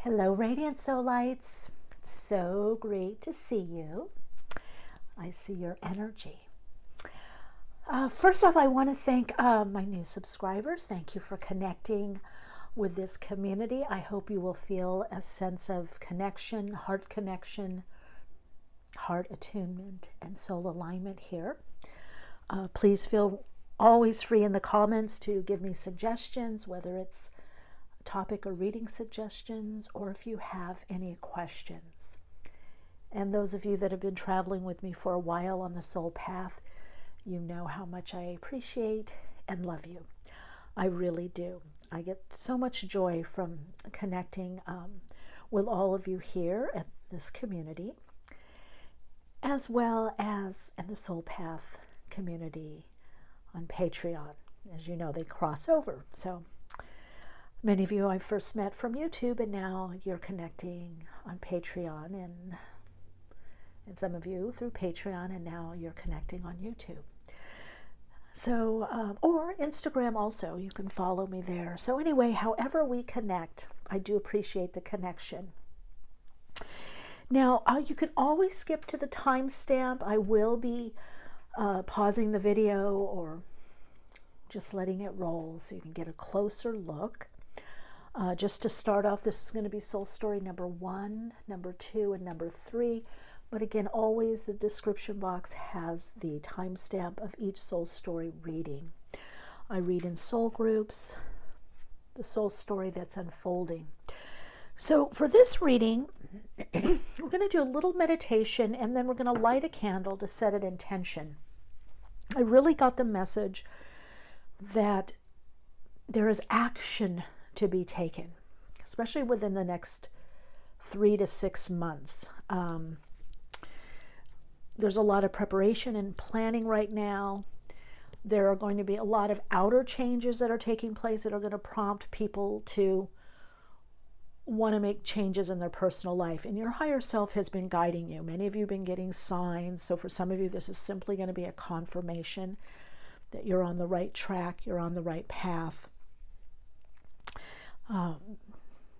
Hello, Radiant Soulites. It's so great to see you. I see your energy. First off, I want to thank my new subscribers. Thank you for connecting with this community. I hope you will feel a sense of connection, heart attunement, and soul alignment here. Please feel always free in the comments to give me suggestions, whether it's topic or reading suggestions, or if you have any questions. And those of you that have been traveling with me for a while on the soul path, you know how much I appreciate and love you. I really do. I get so much joy from connecting with all of you here at this community, as well as in the soul path community on Patreon. As you know, they cross over. So many of you I first met from YouTube, and now you're connecting on Patreon, and some of you through Patreon, and now you're connecting on YouTube. So, or Instagram also, you can follow me there. So anyway, however we connect, I do appreciate the connection. Now, you can always skip to the timestamp. I will be pausing the video or just letting it roll so you can get a closer look. Just to start off, this is going to be soul story number 1, number 2, and number 3. But again, always the description box has the timestamp of each soul story reading. I read in soul groups, the soul story that's unfolding. So for this reading, we're going to do a little meditation, and then we're going to light a candle to set an intention. I really got the message that there is action to be taken, especially within the next 3 to 6 months. There's a lot of preparation and planning right now. There are going to be a lot of outer changes that are taking place that are going to prompt people to want to make changes in their personal life. And your higher self has been guiding you. Many of you have been getting signs. So for some of you, this is simply going to be a confirmation that you're on the right track, you're on the right path.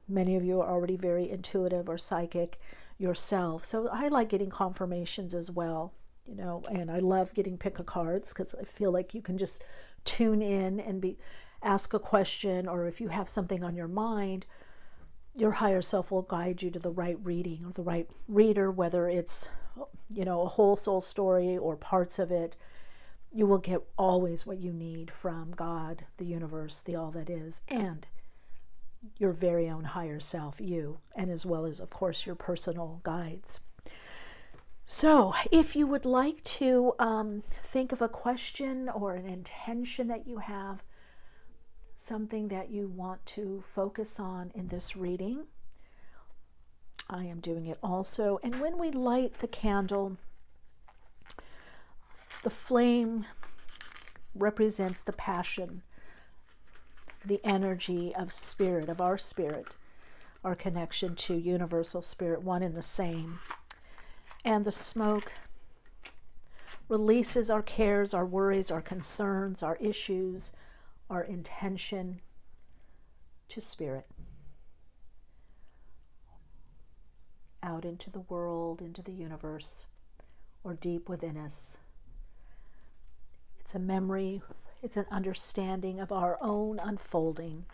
Many of you are already very intuitive or psychic yourself. So I like getting confirmations as well, you know, and I love getting pick-a cards because I feel like you can just tune in and ask a question, or if you have something on your mind, your higher self will guide you to the right reading or the right reader, whether it's, you know, a whole soul story or parts of it. You will get always what you need from God, the universe, the all that is, and your very own higher self, you, and as well as, of course, your personal guides. So if you would like to think of a question or an intention that you have, something that you want to focus on in this reading, I am doing it also. And when we light the candle, the flame represents the passion, the energy of spirit, of our spirit, our connection to universal spirit, one and the same. And the smoke releases our cares, our worries, our concerns, our issues, our intention to spirit, out into the world, into the universe, or deep within us. It's a memory. It's an understanding of our own unfolding.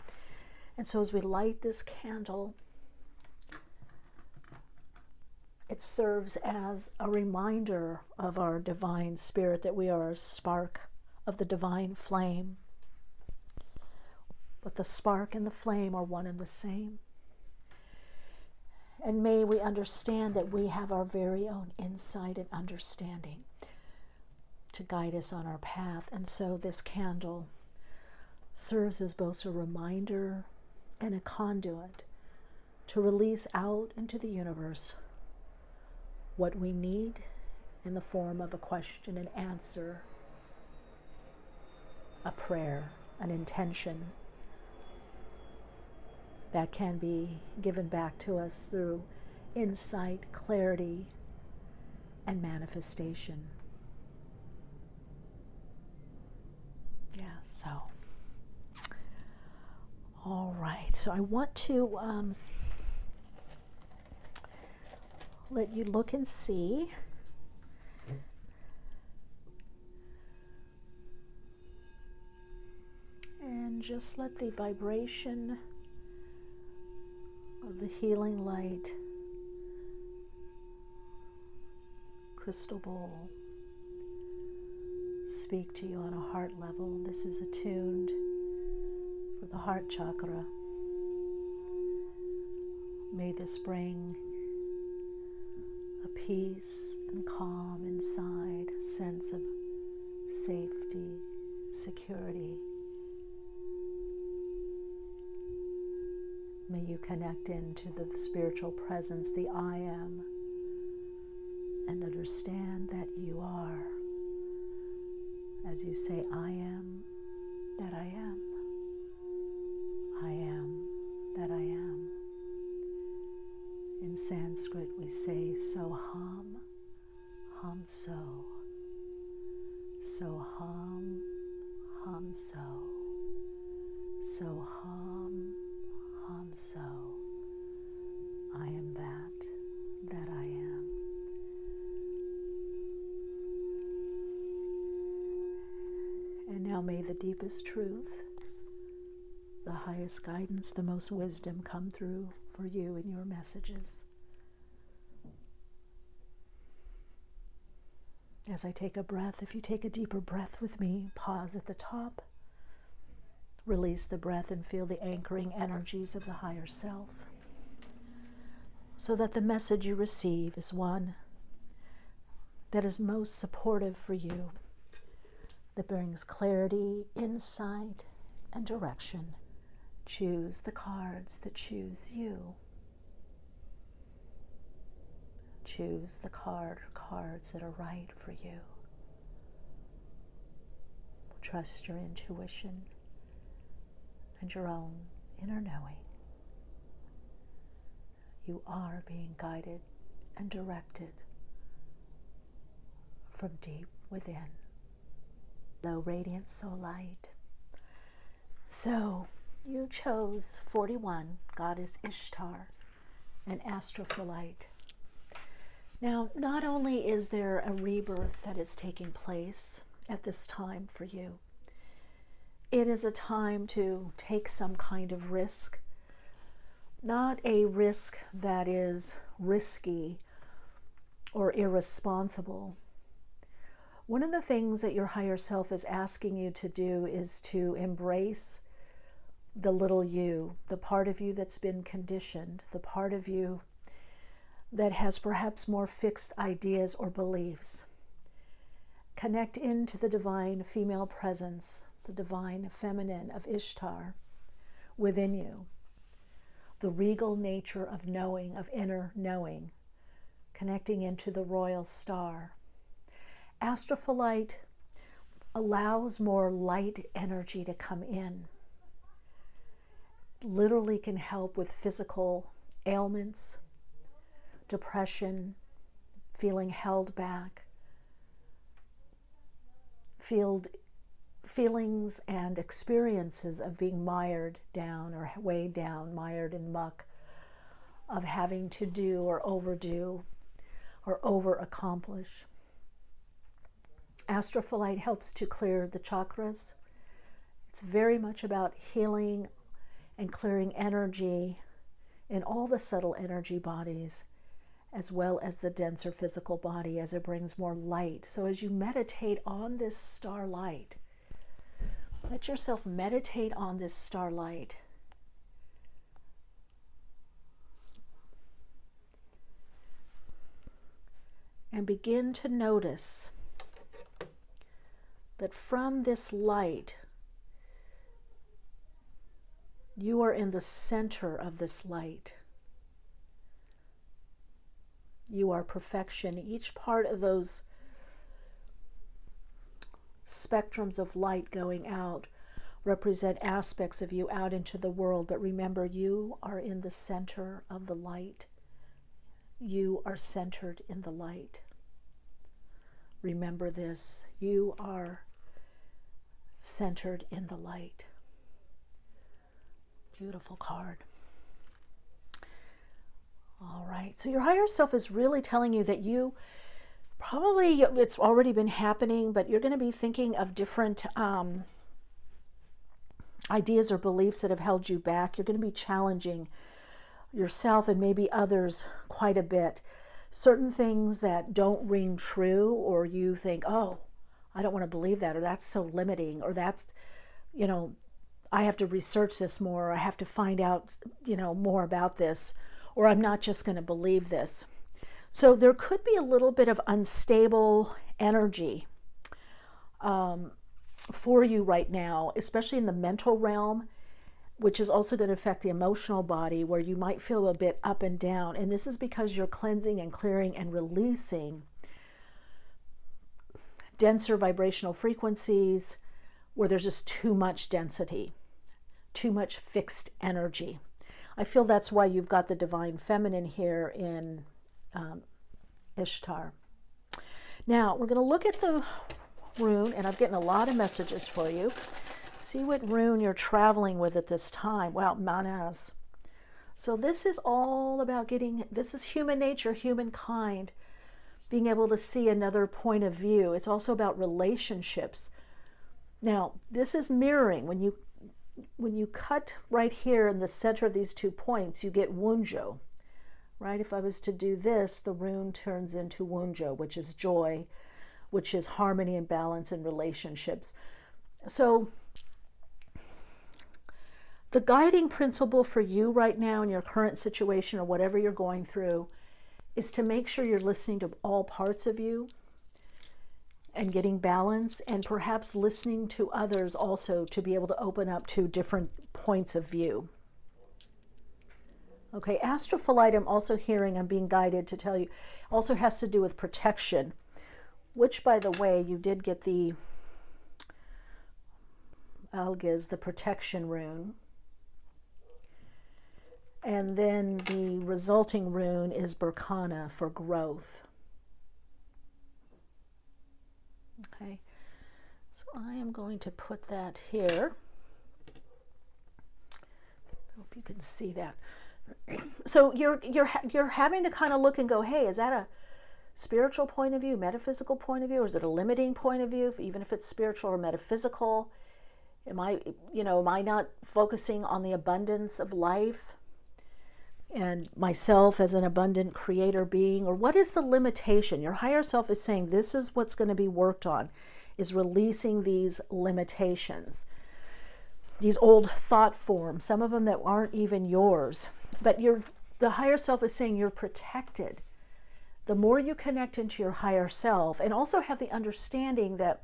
And so as we light this candle, it serves as a reminder of our divine spirit, that we are a spark of the divine flame. But the spark and the flame are one and the same. And may we understand that we have our very own insight and understanding to guide us on our path. And so this candle serves as both a reminder and a conduit to release out into the universe what we need in the form of a question and answer, a prayer, an intention that can be given back to us through insight, clarity, and manifestation. Yeah, so, all right. So I want to let you look and see. And just let the vibration of the healing light crystal bowl speak to you on a heart level. This is attuned for the heart chakra. May this bring a peace and calm inside, a sense of safety, security. May you connect into the spiritual presence, the I am, and understand that you are. As you say, I am that I am. I am that I am. In Sanskrit we say Soham, Hum So. Soham, Hum So. Soham, Hum So. I am that I am. And now may the deepest truth, the highest guidance, the most wisdom come through for you in your messages. As I take a breath, if you take a deeper breath with me, pause at the top, release the breath and feel the anchoring energies of the higher self, so that the message you receive is one that is most supportive for you, that brings clarity, insight, and direction. Choose the cards that choose you. Choose the card or cards that are right for you. Trust your intuition and your own inner knowing. You are being guided and directed from deep within. Low radiance, so light. So you chose 41, Goddess Ishtar, and Astrophyllite. Now, not only is there a rebirth that is taking place at this time for you, it is a time to take some kind of risk, not a risk that is risky or irresponsible. One of the things that your higher self is asking you to do is to embrace the little you, the part of you that's been conditioned, the part of you that has perhaps more fixed ideas or beliefs. Connect into the divine female presence, the divine feminine of Ishtar within you, the regal nature of knowing, of inner knowing, connecting into the royal star. Astrophyllite allows more light energy to come in. Literally can help with physical ailments, depression, feeling held back, feelings and experiences of being mired down or weighed down, mired in muck, of having to do or overdo or over-accomplish. Astrophyllite helps to clear the chakras. It's very much about healing and clearing energy in all the subtle energy bodies, as well as the denser physical body, as it brings more light. So as you meditate on this starlight, let yourself meditate on this starlight. And begin to notice that from this light, you are in the center of this light. You are perfection. Each part of those spectrums of light going out represent aspects of you out into the world. But remember, you are in the center of the light. You are centered in the light. Remember this. You are centered in the light. Beautiful card. All right, so your higher self is really telling you that you probably, it's already been happening, but you're going to be thinking of different ideas or beliefs that have held you back. You're going to be challenging yourself and maybe others quite a bit. Certain things that don't ring true, or you think, oh, I don't want to believe that, or that's so limiting, or that's, I have to research this more, or I have to find out, more about this, or I'm not just going to believe this. So there could be a little bit of unstable energy for you right now, especially in the mental realm, which is also going to affect the emotional body, where you might feel a bit up and down. And this is because you're cleansing and clearing and releasing denser vibrational frequencies where there's just too much density, too much fixed energy. I feel that's why you've got the divine feminine here in Ishtar. Now, we're going to look at the rune, and I'm getting a lot of messages for you. See what rune you're traveling with at this time. Wow, Manas. So this is all about this is human nature, humankind, being able to see another point of view. It's also about relationships. Now, this is mirroring. When you cut right here in the center of these 2 points, you get Wunjo, right? If I was to do this, the rune turns into Wunjo, which is joy, which is harmony and balance in relationships. So the guiding principle for you right now in your current situation or whatever you're going through is to make sure you're listening to all parts of you and getting balance, and perhaps listening to others also to be able to open up to different points of view. Okay, Astrophyllite, I'm also hearing, I'm being guided to tell you, also has to do with protection, which, by the way, you did get the Algiz, the protection rune. And then the resulting rune is Berkana for growth. Okay, so I am going to put that here. Hope you can see that. So you're having to kind of look and go, hey, is that a spiritual point of view, metaphysical point of view, or is it a limiting point of view, even if it's spiritual or metaphysical? Am I not focusing on the abundance of life and myself as an abundant creator being? Or what is the limitation? Your higher self is saying this is what's going to be worked on, is releasing these limitations, these old thought forms, some of them that aren't even yours. But the higher self is saying you're protected. The more you connect into your higher self, and also have the understanding that,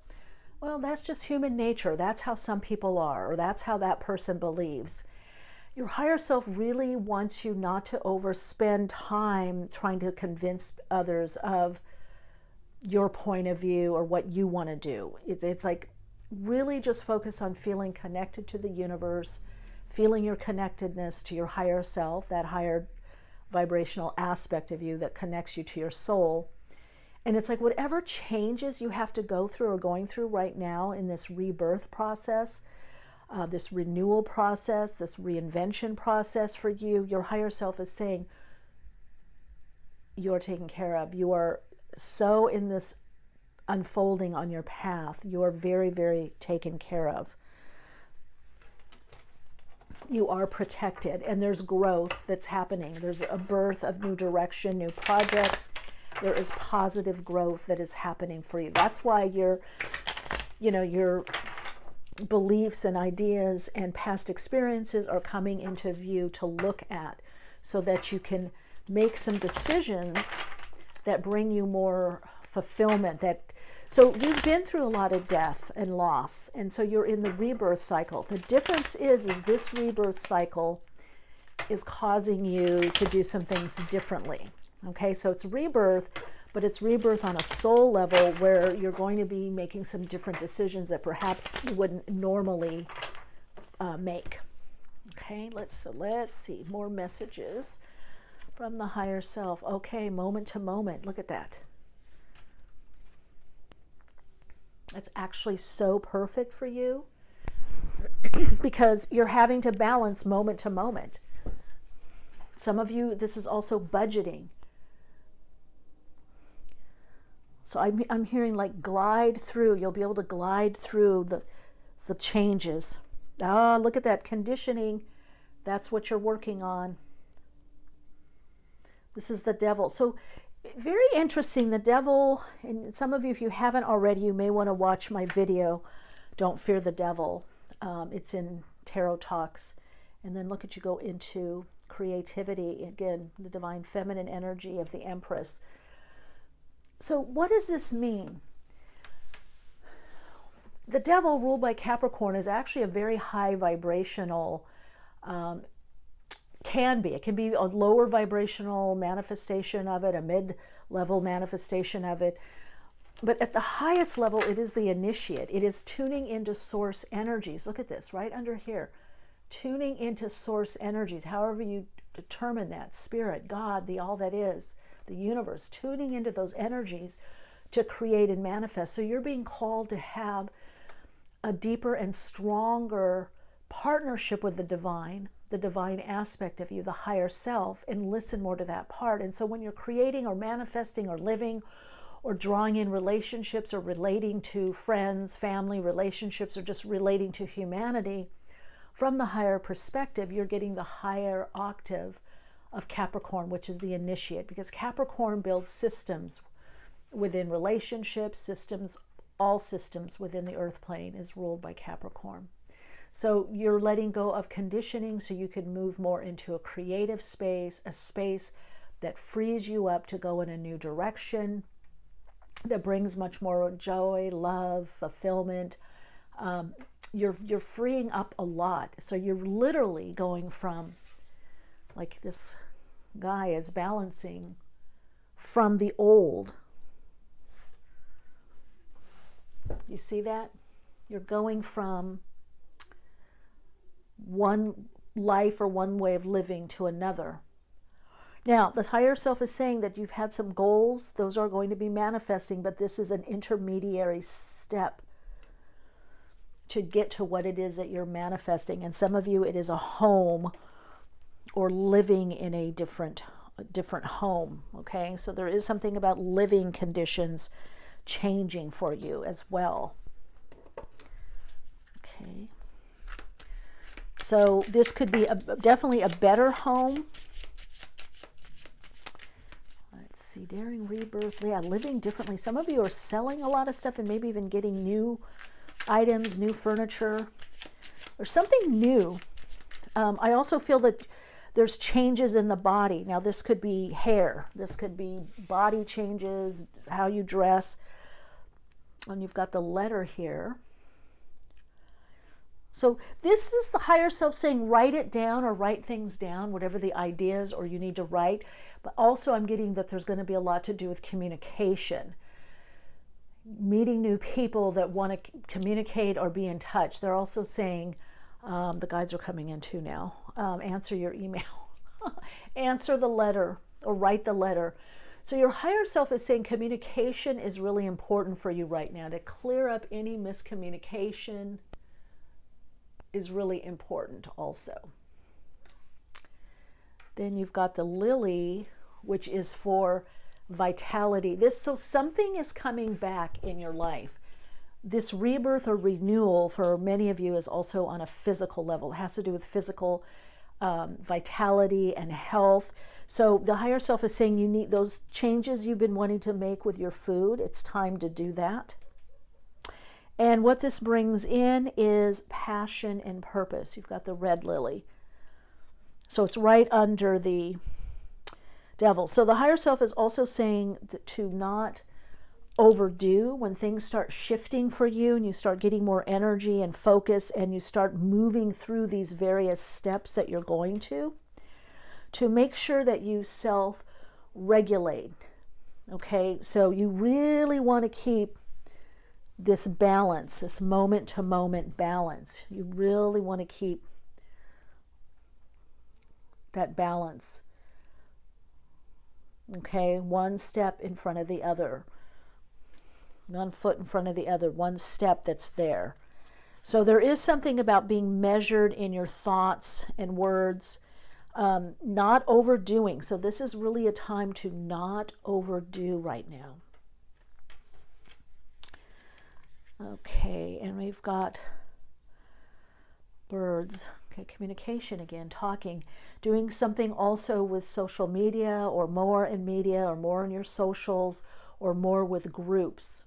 well, that's just human nature. That's how some people are, or that's how that person believes. Your higher self really wants you not to overspend time trying to convince others of your point of view or what you want to do. It's like really just focus on feeling connected to the universe, feeling your connectedness to your higher self, that higher vibrational aspect of you that connects you to your soul. And it's like whatever changes you have to go through or going through right now in this rebirth process, this renewal process, this reinvention process for you, your higher self is saying you're taken care of. You are so in this unfolding on your path. You are very, very taken care of. You are protected, and there's growth that's happening. There's a birth of new direction, new projects. There is positive growth that is happening for you. That's why your beliefs and ideas and past experiences are coming into view to look at, so that you can make some decisions that bring you more fulfillment. So you've been through a lot of death and loss, and so you're in the rebirth cycle. The difference is this rebirth cycle is causing you to do some things differently. Okay, so it's rebirth, but it's rebirth on a soul level where you're going to be making some different decisions that perhaps you wouldn't normally make. Okay, let's see, more messages from the higher self. Okay, moment to moment, look at that. It's actually so perfect for you because you're having to balance moment to moment. Some of you, this is also budgeting. So I'm hearing like glide through. You'll be able to glide through the changes. Ah, look at that conditioning. That's what you're working on. This is the devil. So very interesting. The devil, and some of you, if you haven't already, you may want to watch my video, Don't Fear the Devil. It's in Tarot Talks. And then look at you go into creativity. Again, the divine feminine energy of the Empress. So what does this mean? The devil, ruled by Capricorn, is actually a very high vibrational, it can be a lower vibrational manifestation of it, a mid-level manifestation of it. But at the highest level, it is the initiate. It is tuning into source energies. Look at this, right under here. Tuning into source energies, however you determine that. Spirit, God, the all that is, the universe, tuning into those energies to create and manifest. So you're being called to have a deeper and stronger partnership with the divine aspect of you, the higher self, and listen more to that part. And so when you're creating or manifesting or living or drawing in relationships or relating to friends, family relationships, or just relating to humanity from the higher perspective, you're getting the higher octave of Capricorn, which is the initiate, because Capricorn builds systems within relationships, systems, all systems within the earth plane is ruled by Capricorn. So you're letting go of conditioning so you can move more into a creative space, a space that frees you up to go in a new direction, that brings much more joy, love, fulfillment. You're freeing up a lot. So you're literally going from, like this guy is balancing from the old. You see that? You're going from one life or one way of living to another. Now, the higher self is saying that you've had some goals. Those are going to be manifesting, but this is an intermediary step to get to what it is that you're manifesting. And some of you, it is a home or living in a different home, okay? So there is something about living conditions changing for you as well. Okay. So this could be definitely a better home. Let's see, daring rebirth. Yeah, living differently. Some of you are selling a lot of stuff and maybe even getting new items, new furniture, or something new. I also feel that there's changes in the body. Now, this could be hair. This could be body changes, how you dress. And you've got the letter here. So this is the higher self saying write it down or write things down, whatever the ideas or you need to write. But also I'm getting that there's going to be a lot to do with communication. Meeting new people that want to communicate or be in touch. They're also saying, the guides are coming in too now, answer your email. Answer the letter or write the letter. So your higher self is saying communication is really important for you right now. To clear up any miscommunication is really important also. Then you've got the lily, which is for vitality. So something is coming back in your life. This rebirth or renewal for many of you is also on a physical level. It has to do with physical vitality and health. So the higher self is saying you need those changes you've been wanting to make with your food. It's time to do that. And what this brings in is passion and purpose. You've got the red lily. So it's right under the devil. So the higher self is also saying that to not overdo when things start shifting for you and you start getting more energy and focus and you start moving through these various steps that you're going to make sure that you self-regulate. Okay, so you really want to keep this balance, this moment-to-moment balance. You really want to keep that balance. Okay, one step in front of the other. One foot in front of the other, one step that's there. So there is something about being measured in your thoughts and words. Not overdoing. So this is really a time to not overdo right now. Okay, and we've got birds. Okay, communication again, talking, doing something also with social media, or more in media, or more in your socials, or more with groups.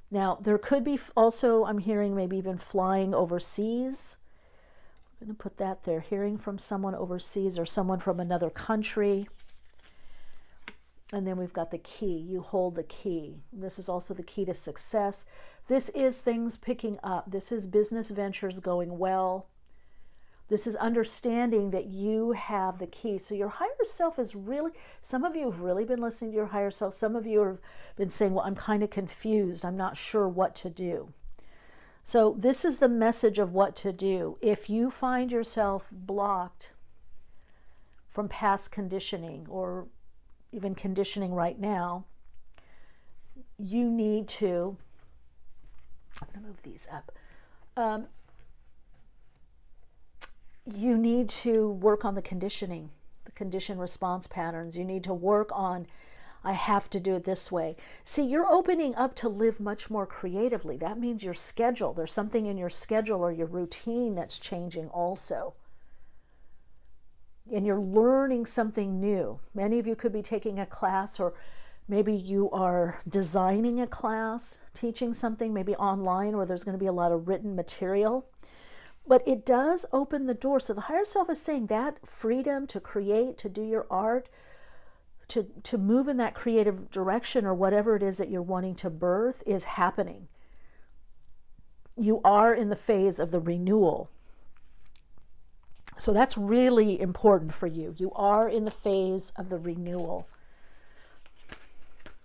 Now, there could be also, I'm hearing maybe even flying overseas. I'm going to put that there, hearing from someone overseas or someone from another country. And then we've got the key. You hold the key. This is also the key to success. This is things picking up. This is business ventures going well. This is understanding that you have the key. So your higher self is really, some of you have really been listening to your higher self. Some of you have been saying, well, I'm kind of confused. I'm not sure what to do. So this is the message of what to do. If you find yourself blocked from past conditioning, or even conditioning right now, you need to, I'm going to move these up. You need to work on the conditioning, the conditioned response patterns. You need to work on, I have to do it this way. See, you're opening up to live much more creatively. That means your schedule. There's something in your schedule or your routine that's changing also. And you're learning something new. Many of you could be taking a class, or maybe you are designing a class, teaching something, maybe online, where there's going to be a lot of written material. But it does open the door. So the higher self is saying that freedom to create, to do your art, to move in that creative direction, or whatever it is that you're wanting to birth, is happening. You are in the phase of the renewal. So that's really important for you. You are in the phase of the renewal.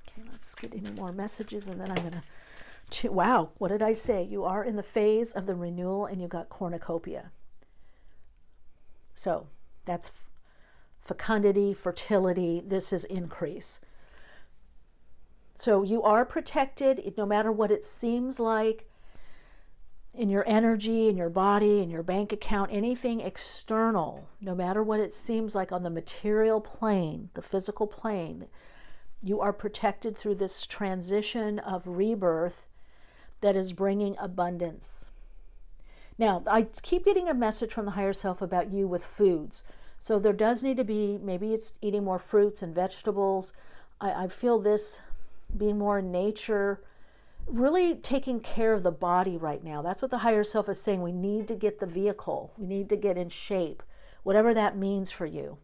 Okay, let's get any more messages, and then I'm going to, wow, what did I say? You are in the phase of the renewal, and you've got cornucopia. So that's fecundity, fertility. This is increase. So you are protected, no matter what it seems like, in your energy, in your body, in your bank account, anything external, no matter what it seems like on the material plane, the physical plane, you are protected through this transition of rebirth that is bringing abundance. Now, I keep getting a message from the higher self about you with foods. So there does need to be, maybe it's eating more fruits and vegetables. I feel this being more in nature, really taking care of the body right now. That's what the higher self is saying. We need to get the vehicle. We need to get in shape, whatever that means for you.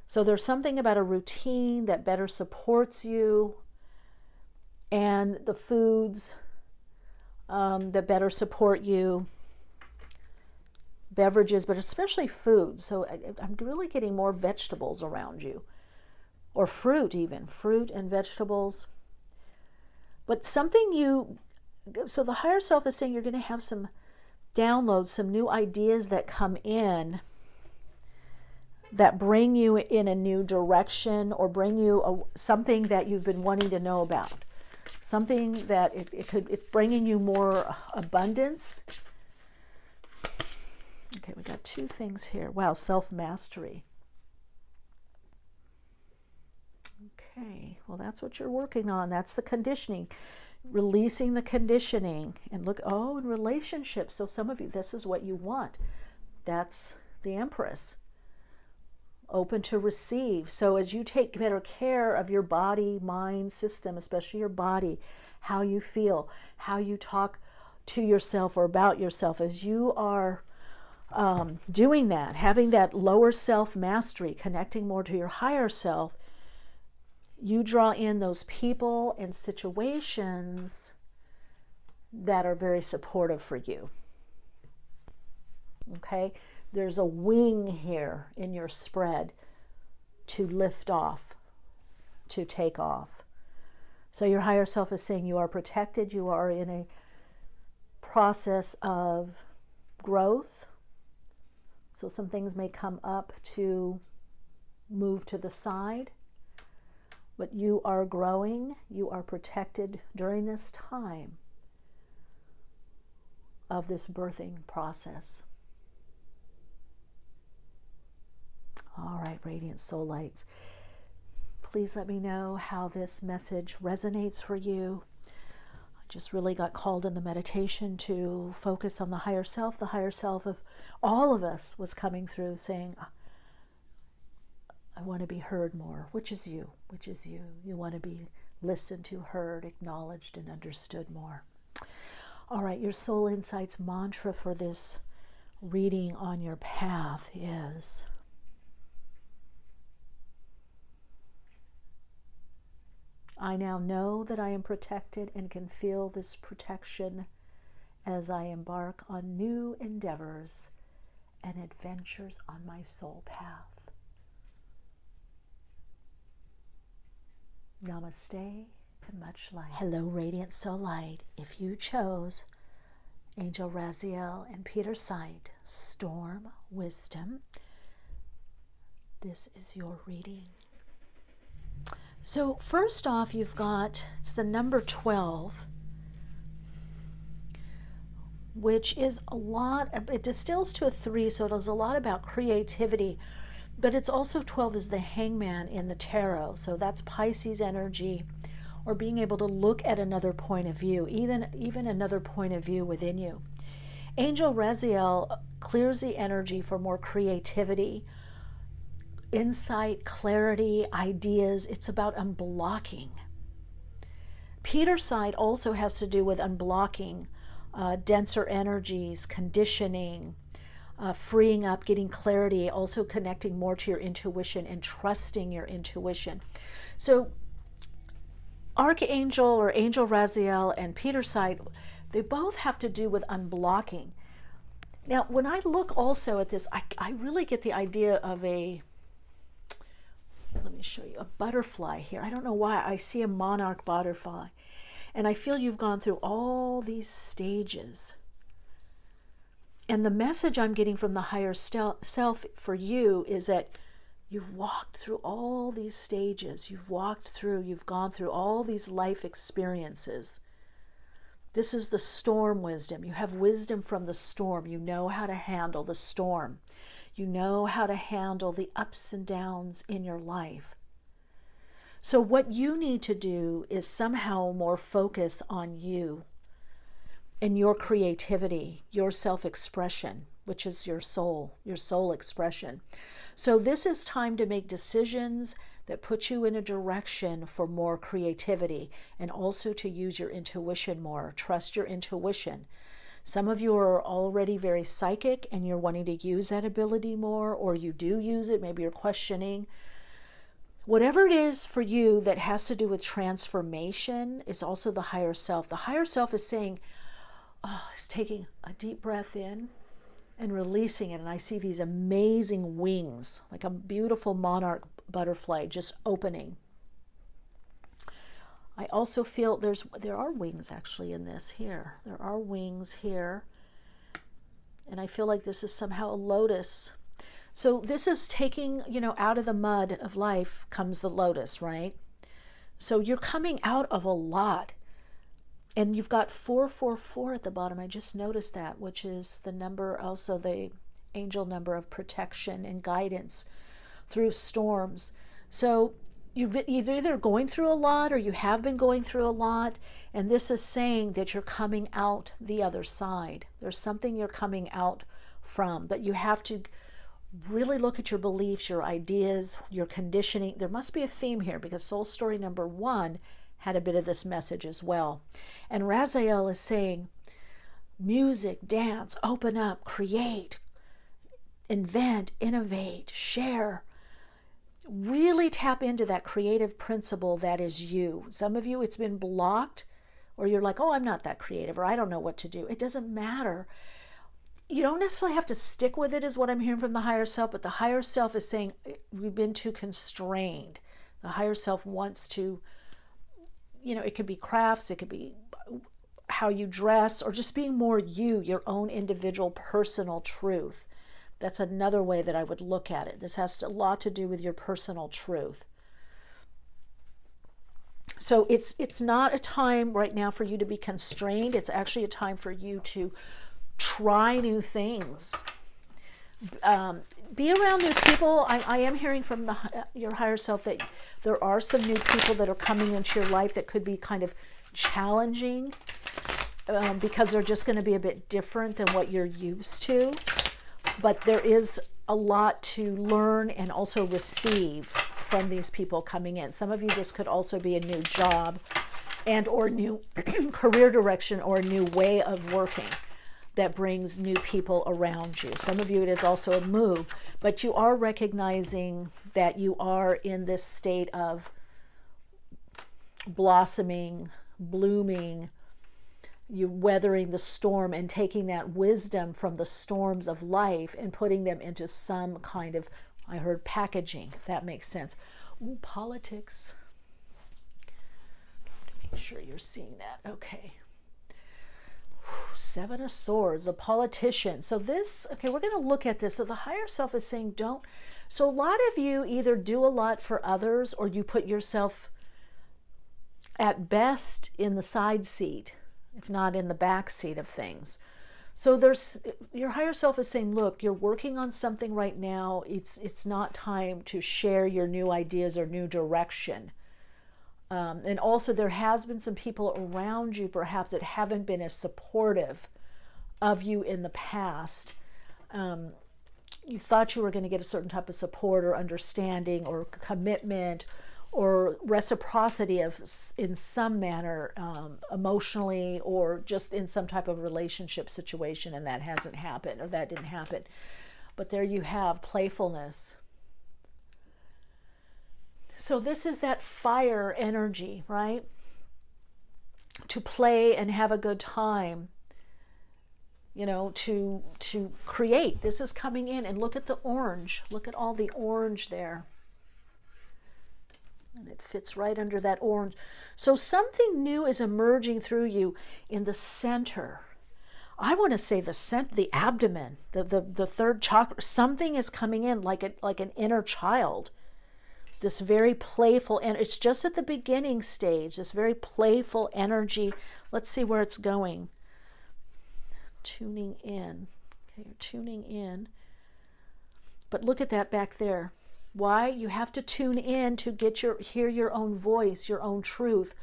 So there's something about a routine that better supports you, and the foods that better support you, beverages, but especially foods. So I'm really getting more vegetables around you, or fruit even, fruit and vegetables. But something so the higher self is saying you're going to have some downloads, some new ideas that come in that bring you in a new direction, or bring you something that you've been wanting to know about. Something that it's bringing you more abundance. Okay, we got two things here. Wow, self-mastery. Okay, well, that's what you're working on. That's the conditioning, releasing the conditioning. And look, oh, in relationships. So some of you, this is what you want. That's the Empress. Open to receive. So as you take better care of your body, mind, system, especially your body, how you feel, how you talk to yourself or about yourself, as you are doing that, having that lower self-mastery, connecting more to your higher self, you draw in those people and situations that are very supportive for you. Okay? There's a wing here in your spread to lift off, to take off. So your higher self is saying you are protected, you are in a process of growth. So some things may come up to move to the side, but you are growing, you are protected during this time of this birthing process. All right, Radiant Soul Lights. Please let me know how this message resonates for you. I just really got called in the meditation to focus on the higher self. The higher self of all of us was coming through saying, I want to be heard more, which is you, which is you. You want to be listened to, heard, acknowledged, and understood more. All right, your Soul Insights mantra for this reading on your path is, I now know that I am protected and can feel this protection as I embark on new endeavors and adventures on my soul path. Namaste and much light. Hello, Radiant Soul Light. If you chose Angel Raziel and Peter Sight, Storm Wisdom, this is your reading. So first off, you've got, it's the number 12, which is a lot, it distills to a 3, so it is a lot about creativity, but it's also 12 is the hangman in the tarot, so that's Pisces energy, or being able to look at another point of view, even another point of view within you. Angel Raziel clears the energy for more creativity, insight, clarity, ideas. It's about unblocking. Peter side also has to do with unblocking denser energies, conditioning, freeing up, getting clarity, also connecting more to your intuition and trusting your intuition. So Archangel or Angel Raziel and Peter side, they both have to do with unblocking. Now, when I look also at this, I really get the idea of let me show you, a butterfly here. I don't know why. I see a monarch butterfly. And I feel you've gone through all these stages. And the message I'm getting from the higher self for you is that you've walked through all these stages. You've gone through all these life experiences. This is the storm wisdom. You have wisdom from the storm. You know how to handle the storm. You know how to handle the ups and downs in your life. So what you need to do is somehow more focus on you and your creativity, your self-expression, which is your soul expression. So this is time to make decisions that put you in a direction for more creativity, and also to use your intuition more. Trust your intuition. Some of you are already very psychic and you're wanting to use that ability more, or you do use it, maybe you're questioning. Whatever it is for you that has to do with transformation is also the higher self. The higher self is saying, it's taking a deep breath in and releasing it. And I see these amazing wings, like a beautiful monarch butterfly just opening. I also feel there are wings actually in this here. There are wings here. And I feel like this is somehow a lotus. So this is taking, out of the mud of life comes the lotus, right? So you're coming out of a lot. And you've got 444 at the bottom. I just noticed that, which is the number, also the angel number of protection and guidance through storms. So you're either going through a lot or you have been going through a lot, and this is saying that you're coming out the other side. There's something you're coming out from, but you have to really look at your beliefs, your ideas, your conditioning. There must be a theme here, because soul story number 1 had a bit of this message as well. And Raziel is saying, music, dance, open up, create, invent, innovate, share. Really tap into that creative principle that is you. Some of you, it's been blocked, or you're like, I'm not that creative, or I don't know what to do. It doesn't matter. You don't necessarily have to stick with it, is what I'm hearing from the higher self, but the higher self is saying we've been too constrained. The higher self wants to, it could be crafts, it could be how you dress, or just being more you, your own individual personal truth. That's another way that I would look at it. This has a lot to do with your personal truth. So it's not a time right now for you to be constrained. It's actually a time for you to try new things. Be around new people. I am hearing from your higher self that there are some new people that are coming into your life that could be kind of challenging, because they're just going to be a bit different than what you're used to. But there is a lot to learn and also receive from these people coming in. Some of you, this could also be a new job and or new career direction or a new way of working that brings new people around you. Some of you, it is also a move, but you are recognizing that you are in this state of blossoming, blooming, you weathering the storm and taking that wisdom from the storms of life and putting them into some kind of, I heard packaging, if that makes sense. Ooh, politics. Make sure you're seeing that. Okay. Seven of Swords, the politician. So this, okay, we're going to look at this. So the higher self is saying don't. So a lot of you either do a lot for others or you put yourself at best in the side seat, if not in the back seat of things. So there's, your higher self is saying, look, you're working on something right now. It's not time to share your new ideas or new direction. And also there has been some people around you perhaps that haven't been as supportive of you in the past. You thought you were going to get a certain type of support or understanding or commitment or reciprocity of in some manner, emotionally or just in some type of relationship situation, and that hasn't happened, or that didn't happen. But there you have playfulness. So this is that fire energy, right? To play and have a good time, you know, to create. This is coming in, and look at the orange. Look at all the orange there. And it fits right under that orange. So something new is emerging through you in the center. I want to say the abdomen, the third chakra. Something is coming in like an inner child. This very playful, and it's just at the beginning stage, this very playful energy. Let's see where it's going. Tuning in. Okay, you're tuning in. But look at that back there. Why? You have to tune in to hear your own voice, your own truth,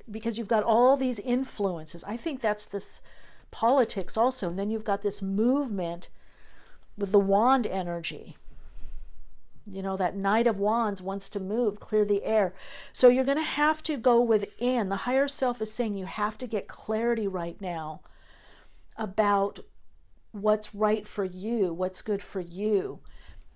because you've got all these influences. I think that's this politics also. And then you've got this movement with the wand energy. You know, that Knight of Wands wants to move, clear the air. So you're going to have to go within. The higher self is saying you have to get clarity right now about what's right for you, what's good for you,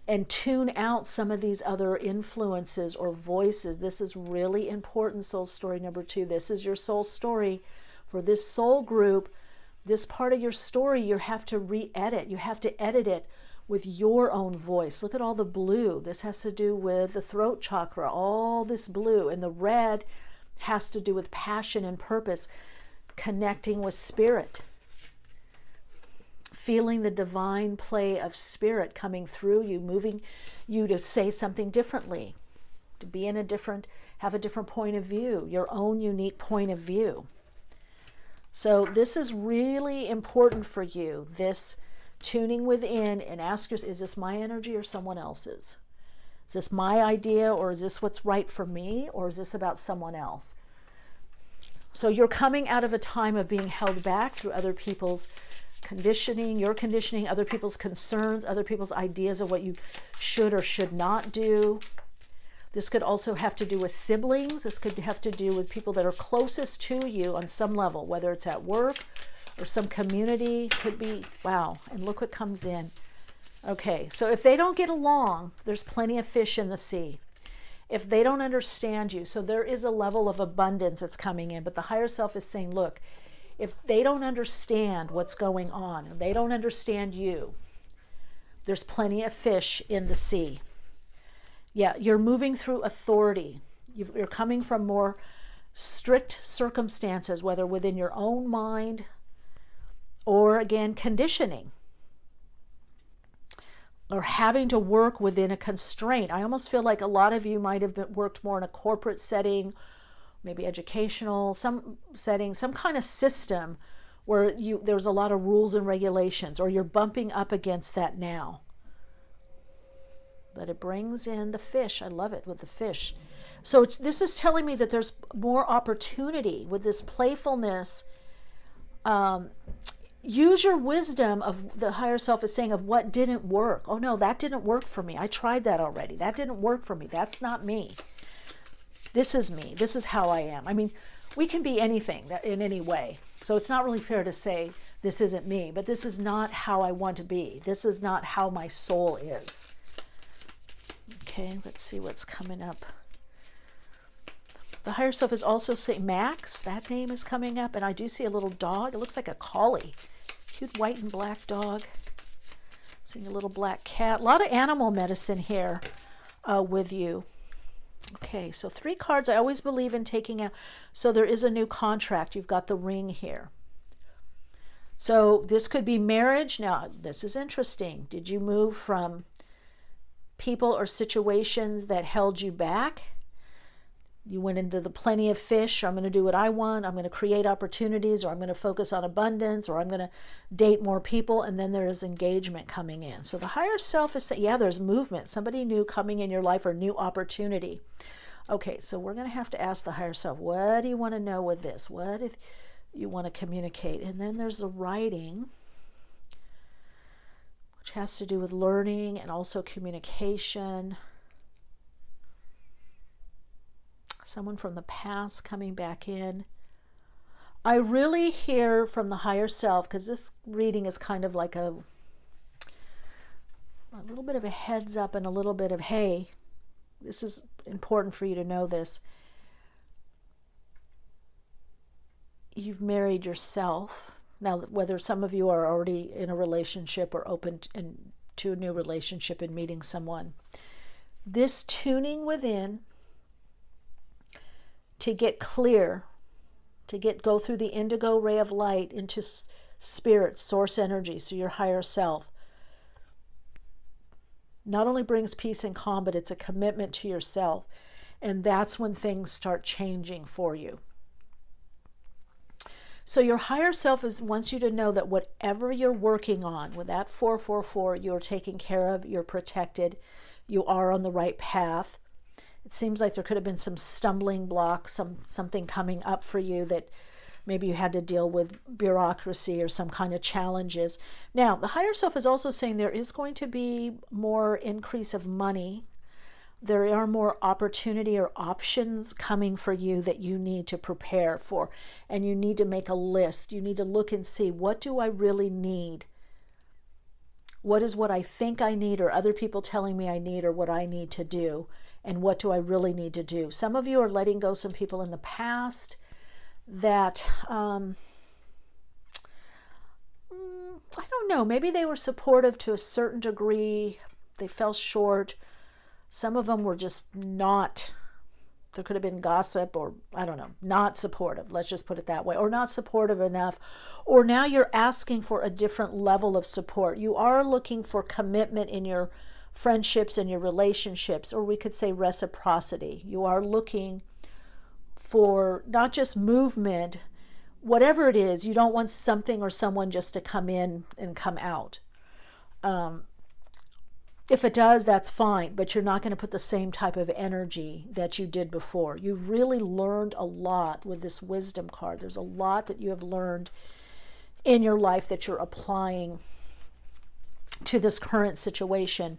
and tune out some of these other influences or voices. This is really important, soul story number 2. This is your soul story. For this soul group, this part of your story, you have to re-edit. You have to edit it with your own voice. Look at all the blue. This has to do with the throat chakra, all this blue. And the red has to do with passion and purpose, connecting with spirit, feeling the divine play of spirit coming through you, moving you to say something differently, to be in have a different point of view, your own unique point of view. So this is really important for you, this tuning within, and ask yourself, is this my energy or someone else's? Is this my idea, or is this what's right for me, or is this about someone else? So you're coming out of a time of being held back through other people's conditioning, your conditioning, other people's concerns, other people's ideas of what you should or should not do. This could also have to do with siblings. This could have to do with people that are closest to you on some level, whether it's at work or some community. Could be, wow, and look what comes in. Okay, so if they don't get along, there's plenty of fish in the sea. If they don't understand you, so there is a level of abundance that's coming in, but the higher self is saying, look, if they don't understand what's going on, and they don't understand you, there's plenty of fish in the sea. Yeah, you're moving through authority. You're coming from more strict circumstances, whether within your own mind or, again, conditioning, or having to work within a constraint. I almost feel like a lot of you might have worked more in a corporate setting, maybe educational, some setting, some kind of system where there's a lot of rules and regulations, or you're bumping up against that now. But it brings in the fish. I love it with the fish. So this is telling me that there's more opportunity with this playfulness. Use your wisdom, of the higher self is saying, of what didn't work. Oh no, that didn't work for me. I tried that already. That didn't work for me. That's not me. This is me. This is how I am. I mean, we can be anything that in any way. So it's not really fair to say this isn't me, but this is not how I want to be. This is not how my soul is. Okay, let's see what's coming up. The higher self is also saying, Max, that name is coming up, and I do see a little dog. It looks like a collie. Cute white and black dog. Seeing a little black cat. A lot of animal medicine here with you. Okay, so 3 cards. I always believe in taking out. So there is a new contract. You've got the ring here. So this could be marriage. Now, this is interesting. Did you move from people or situations that held you back? You went into the plenty of fish, or I'm going to do what I want, I'm going to create opportunities, or I'm going to focus on abundance, or I'm going to date more people, and then there is engagement coming in. So the higher self is saying, yeah, there's movement, somebody new coming in your life, or new opportunity. Okay, so we're going to have to ask the higher self, what do you want to know with this? What if you want to communicate? And then there's the writing, which has to do with learning and also communication. Someone from the past coming back in. I really hear from the higher self, because this reading is kind of like a little bit of a heads up and a little bit of, hey, this is important for you to know this. You've married yourself. Now, whether some of you are already in a relationship or open to a new relationship and meeting someone, this tuning within to get clear, to go through the indigo ray of light into spirit, source energy, so your higher self, not only brings peace and calm, but it's a commitment to yourself. And that's when things start changing for you. So your higher self wants you to know that whatever you're working on, with that 444, you're taken care of, you're protected, you are on the right path. It seems like there could have been some stumbling blocks, something coming up for you that maybe you had to deal with bureaucracy or some kind of challenges. Now, the higher self is also saying there is going to be more increase of money. There are more opportunity or options coming for you that you need to prepare for. And you need to make a list. You need to look and see, what do I really need? What is what I think I need, or other people telling me I need, or what I need to do? And what do I really need to do? Some of you are letting go some people in the past that, I don't know, maybe they were supportive to a certain degree. They fell short. Some of them were just not, there could have been gossip, or I don't know, not supportive. Let's just put it that way. Or not supportive enough. Or now you're asking for a different level of support. You are looking for commitment in your friendships and your relationships, or we could say reciprocity. You are looking for not just movement, whatever it is. You don't want something or someone just to come in and come out. If it does, that's fine, but you're not going to put the same type of energy that you did before. You've really learned a lot with this wisdom card. There's a lot that you have learned in your life that you're applying to this current situation.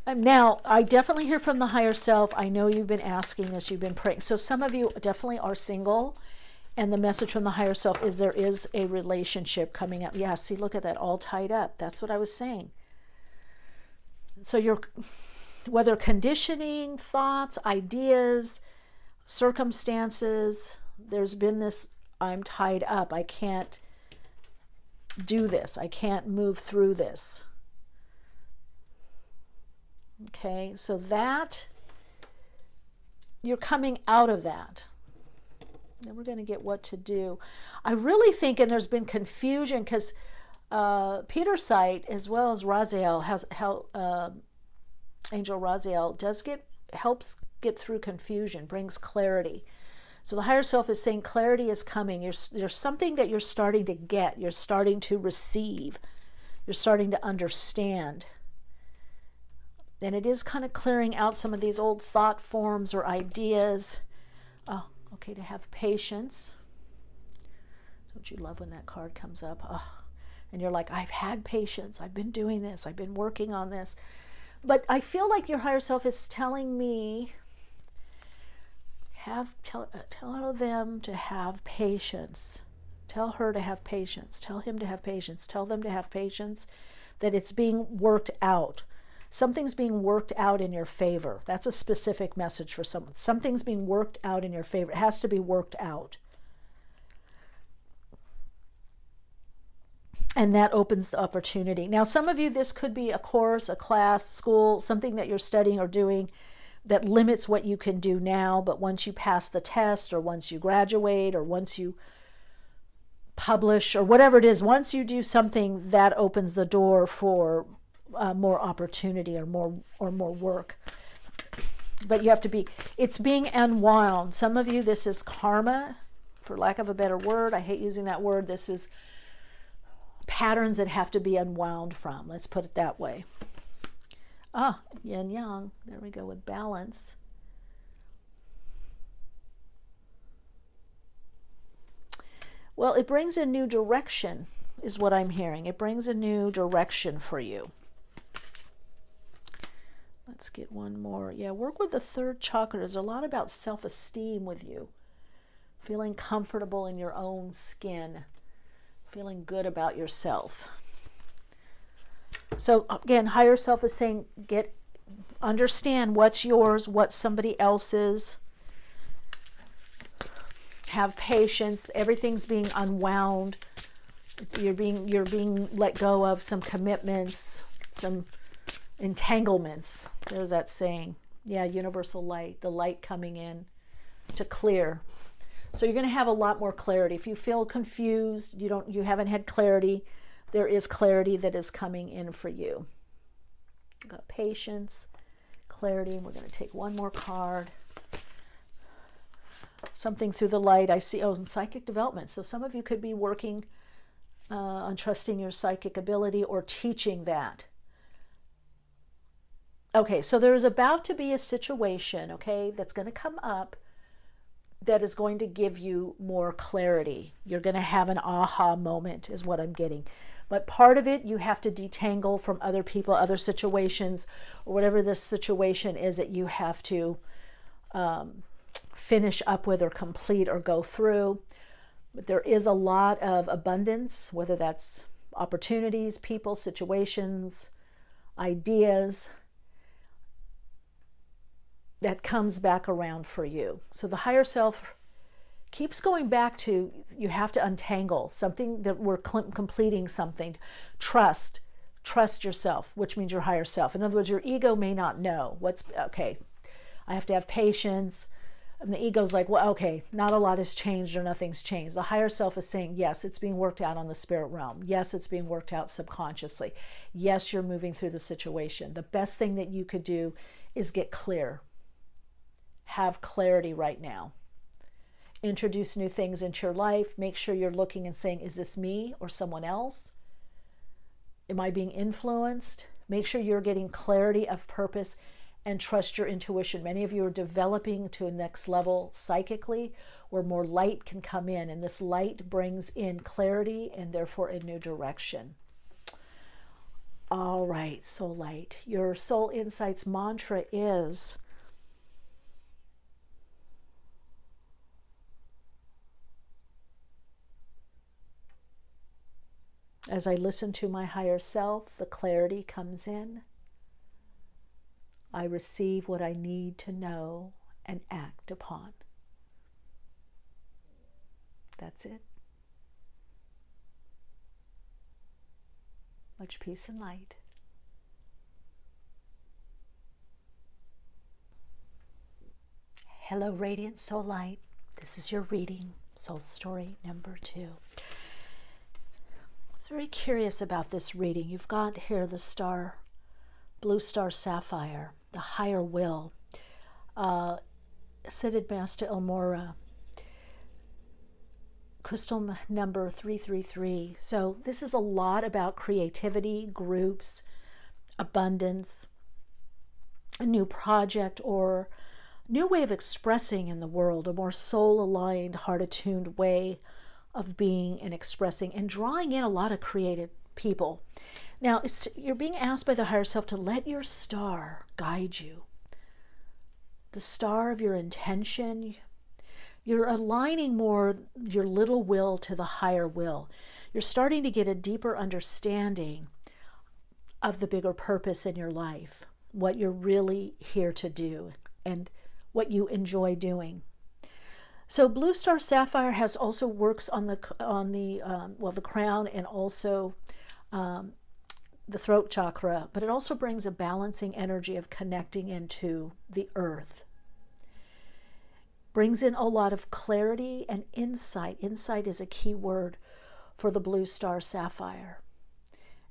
Now, I definitely hear from the higher self. I know you've been asking this, you've been praying. So some of you definitely are single, and the message from the higher self is there is a relationship coming up. Yeah, see, look at that, all tied up. That's what I was saying. So you're, whether conditioning, thoughts, ideas, circumstances, there's been this, I'm tied up. I can't do this. I can't move through this. Okay, so that, you're coming out of that. Then we're going to get what to do. I really think, and there's been confusion, because Peter's site, as well as Raziel, Angel Raziel, helps get through confusion, brings clarity. So the higher self is saying clarity is coming. There's something that you're starting to get. You're starting to receive. You're starting to understand. And it is kind of clearing out some of these old thought forms or ideas. Oh, okay, to have patience. Don't you love when that card comes up? Oh, and you're like, I've had patience. I've been doing this. I've been working on this. But I feel like your higher self is telling me, tell them to have patience. Tell her to have patience. Tell him to have patience. Tell them to have patience, that it's being worked out. Something's being worked out in your favor. That's a specific message for someone. Something's being worked out in your favor. It has to be worked out. And that opens the opportunity. Now, some of you, this could be a course, a class, school, something that you're studying or doing that limits what you can do now. But once you pass the test, or once you graduate, or once you publish, or whatever it is, once you do something, that opens the door for more opportunity or more work. But you have to be, it's being unwound. Some of you, this is karma, for lack of a better word. I hate using that word. This is patterns that have to be unwound from. Let's put it that way. Ah, yin yang. There we go with balance. Well, it brings a new direction, is what I'm hearing. It brings a new direction for you. Let's get one more. Yeah, work with the third chakra. There's a lot about self-esteem with you. Feeling comfortable in your own skin. Feeling good about yourself. So again, higher self is saying, understand what's yours, what's somebody else's. Have patience. Everything's being unwound. You're being let go of some commitments, some entanglements. There's that saying. Yeah, universal light, the light coming in to clear. So you're going to have a lot more clarity. If you feel confused, you haven't had clarity, there is clarity that is coming in for you. You've got patience, clarity, and we're going to take one more card. Something through the light. I see, psychic development. So some of you could be working on trusting your psychic ability or teaching that. Okay, so there's about to be a situation, okay, that's going to come up that is going to give you more clarity. You're going to have an aha moment is what I'm getting. But part of it, you have to detangle from other people, other situations, or whatever this situation is that you have to finish up with or complete or go through. But there is a lot of abundance, whether that's opportunities, people, situations, ideas, that comes back around for you. So the higher self keeps going back to, you have to untangle something, that we're completing something. Trust yourself, which means your higher self. In other words, your ego may not know okay, I have to have patience. And the ego's like, well, okay, not a lot has changed or nothing's changed. The higher self is saying, yes, it's being worked out on the spirit realm. Yes, it's being worked out subconsciously. Yes, you're moving through the situation. The best thing that you could do is get clear. Have clarity right now. Introduce new things into your life. Make sure you're looking and saying, is this me or someone else? Am I being influenced? Make sure you're getting clarity of purpose and trust your intuition. Many of you are developing to a next level psychically where more light can come in, and this light brings in clarity and therefore a new direction. All right, soul light. Your soul insights mantra is, as I listen to my higher self, the clarity comes in. I receive what I need to know and act upon. That's it. Much peace and light. Hello, Radiant Soul Light. This is your reading, Soul Story number 2. I was very curious about this reading. You've got here the star, blue star sapphire, the higher will, Ascended Master Elmora, crystal number 333. So this is a lot about creativity, groups, abundance, a new project or new way of expressing in the world, a more soul-aligned, heart-attuned way of being and expressing and drawing in a lot of creative people. Now, you're being asked by the higher self to let your star guide you. The star of your intention. You're aligning more your little will to the higher will. You're starting to get a deeper understanding of the bigger purpose in your life, what you're really here to do, and what you enjoy doing. So Blue Star Sapphire has also works on the crown and also the throat chakra, but it also brings a balancing energy of connecting into the earth. Brings in a lot of clarity and insight. Insight is a key word for the Blue Star Sapphire.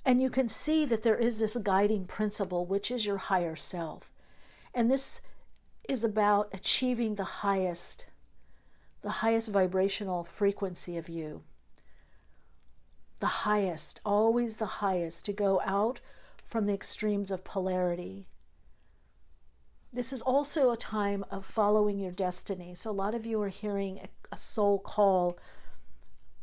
And you can see that there is this guiding principle, which is your higher self. And this is about achieving the highest vibrational frequency of you. The highest, always the highest, to go out from the extremes of polarity. This is also a time of following your destiny. So a lot of you are hearing a soul call.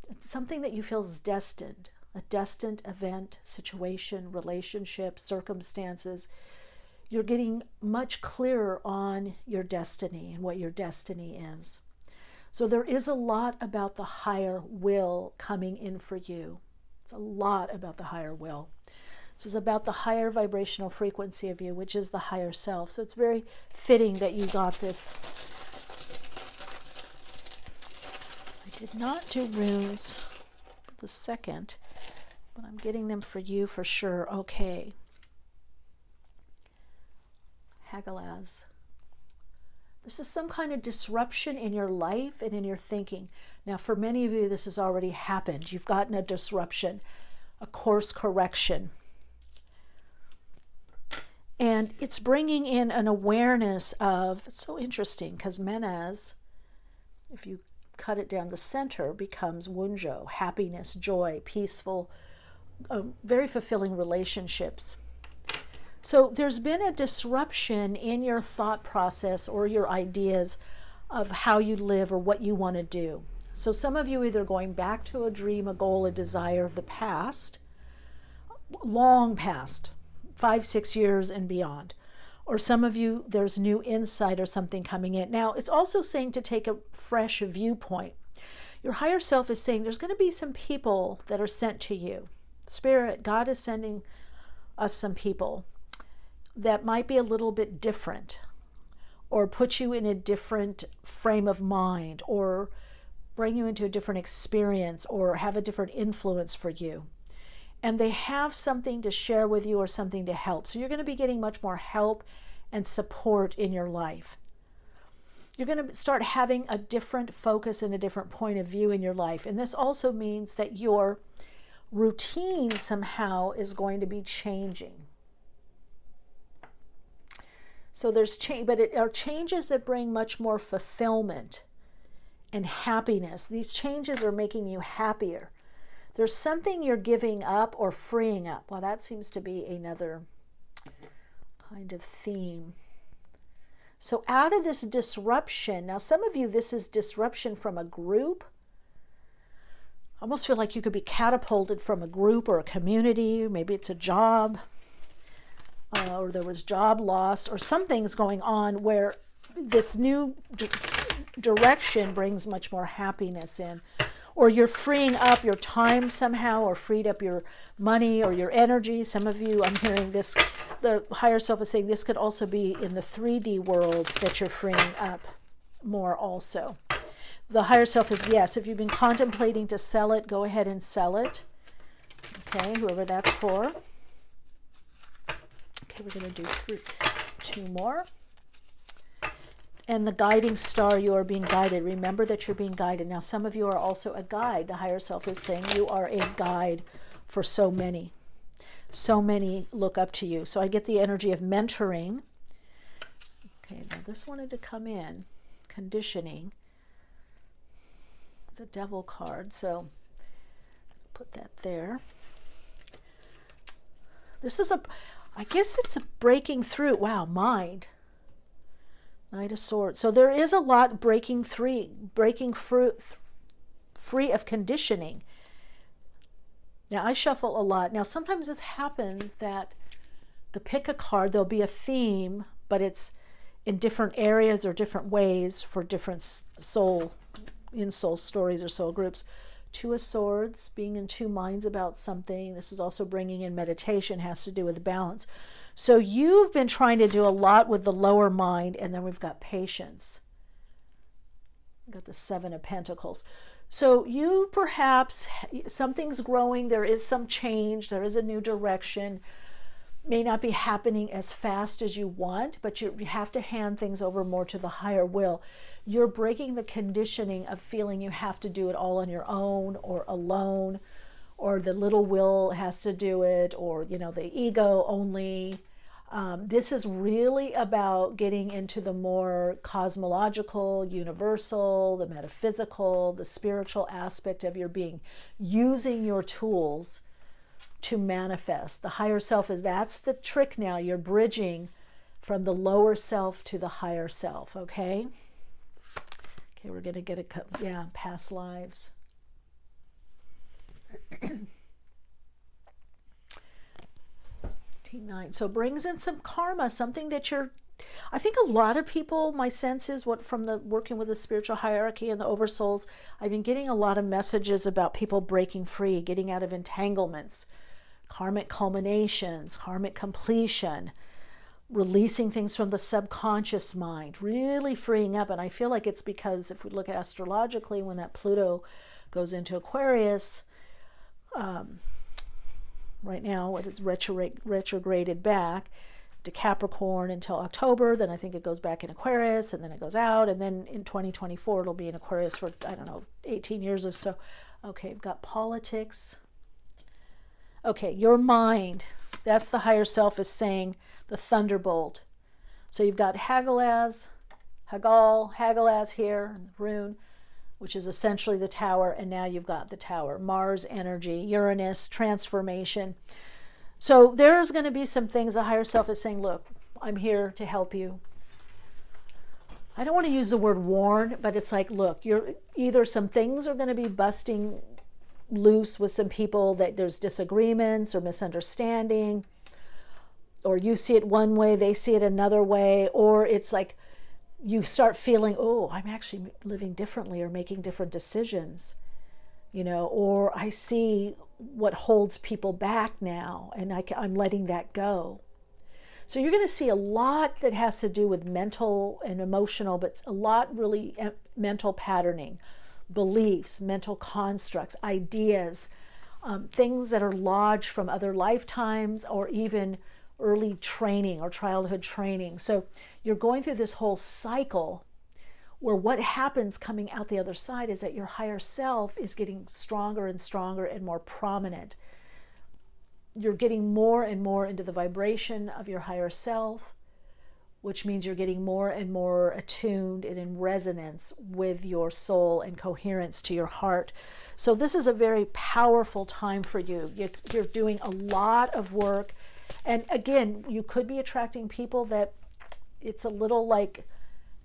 It's something that you feel is destined, a destined event, situation, relationship, circumstances. You're getting much clearer on your destiny and what your destiny is. So there is a lot about the higher will coming in for you. It's a lot about the higher will. This is about the higher vibrational frequency of you, which is the higher self. So it's very fitting that you got this. I did not do runes for the second, but I'm getting them for you for sure. Okay. Hagalaz. This is some kind of disruption in your life and in your thinking. Now, for many of you, this has already happened. You've gotten a disruption, a course correction. And it's bringing in an awareness of, it's so interesting, because Menaz, if you cut it down the center, becomes Wunjo, happiness, joy, peaceful, very fulfilling relationships. So there's been a disruption in your thought process or your ideas of how you live or what you want to do. So some of you either going back to a dream, a goal, a desire of the past, long past, 5-6 years and beyond. Or some of you, there's new insight or something coming in. Now, it's also saying to take a fresh viewpoint. Your higher self is saying there's going to be some people that are sent to you. Spirit, God is sending us some people that might be a little bit different, or put you in a different frame of mind, or bring you into a different experience, or have a different influence for you. And they have something to share with you or something to help. So you're going to be getting much more help and support in your life. You're going to start having a different focus and a different point of view in your life. And this also means that your routine somehow is going to be changing. So there's change, but it are changes that bring much more fulfillment and happiness. These changes are making you happier. There's something you're giving up or freeing up. Well, that seems to be another kind of theme. So out of this disruption, now some of you, this is disruption from a group. I almost feel like you could be catapulted from a group or a community. Maybe it's a job. Or there was job loss, or something's going on where this new direction brings much more happiness in. Or you're freeing up your time somehow, or freed up your money or your energy. Some of you, I'm hearing this, the higher self is saying this could also be in the 3D world that you're freeing up more also. The higher self is yes. If you've been contemplating to sell it, go ahead and sell it. Okay, whoever that's for. Okay, we're going to do 2 more. And the guiding star, you are being guided. Remember that you're being guided. Now, some of you are also a guide. The higher self is saying you are a guide for so many. So many look up to you. So I get the energy of mentoring. Okay, now this wanted to come in. Conditioning. It's a devil card, so put that there. This is I guess it's a breaking through. Wow, mind. Knight of Swords. So there is a lot breaking free of conditioning. Now, I shuffle a lot. Now, sometimes this happens that the pick a card, there'll be a theme, but it's in different areas or different ways for different soul stories or soul groups. Two of Swords, being in two minds about something. This is also bringing in meditation, has to do with balance. So you've been trying to do a lot with the lower mind, and then we've got patience. We've got the Seven of Pentacles. So you perhaps, something's growing, there is some change, there is a new direction. May not be happening as fast as you want, but you have to hand things over more to the higher will. You're breaking the conditioning of feeling you have to do it all on your own or alone, or the little will has to do it, or, you know, the ego only. This is really about getting into the more cosmological, universal, the metaphysical, the spiritual aspect of your being, using your tools to manifest. The higher self that's the trick now. You're bridging from the lower self to the higher self, okay? Okay, we're going to get past lives. T9. So brings in some karma, something that I think a lot of people, my sense is from the working with the spiritual hierarchy and the oversouls, I've been getting a lot of messages about people breaking free, getting out of entanglements, karmic culminations, karmic completion, releasing things from the subconscious mind, really freeing up. And I feel like it's because if we look at astrologically, when that Pluto goes into Aquarius, right now it is retrograded back to Capricorn until October. Then I think it goes back in Aquarius, and then it goes out, and then in 2024 it'll be in Aquarius for, I don't know, 18 years or so. Okay, we've got politics. Okay, your mind, that's the higher self is saying the thunderbolt. So you've got Hagalaz here, in the rune, which is essentially the tower, and now you've got the tower. Mars energy, Uranus, transformation. So there's going to be some things the higher self is saying, look, I'm here to help you. I don't want to use the word warn, but it's like, look, you're either some things are going to be busting loose with some people, that there's disagreements or misunderstanding, or you see it one way, they see it another way, or it's like you start feeling, oh, I'm actually living differently or making different decisions, you know, or I see what holds people back now, and I'm letting that go. So you're going to see a lot that has to do with mental and emotional, but a lot really mental patterning, beliefs, mental constructs, ideas, things that are lodged from other lifetimes or even early training or childhood training. So you're going through this whole cycle where what happens coming out the other side is that your higher self is getting stronger and stronger and more prominent. You're getting more and more into the vibration of your higher self, which means you're getting more and more attuned and in resonance with your soul and coherence to your heart. So this is a very powerful time for you. You're doing a lot of work. And again, you could be attracting people that it's a little like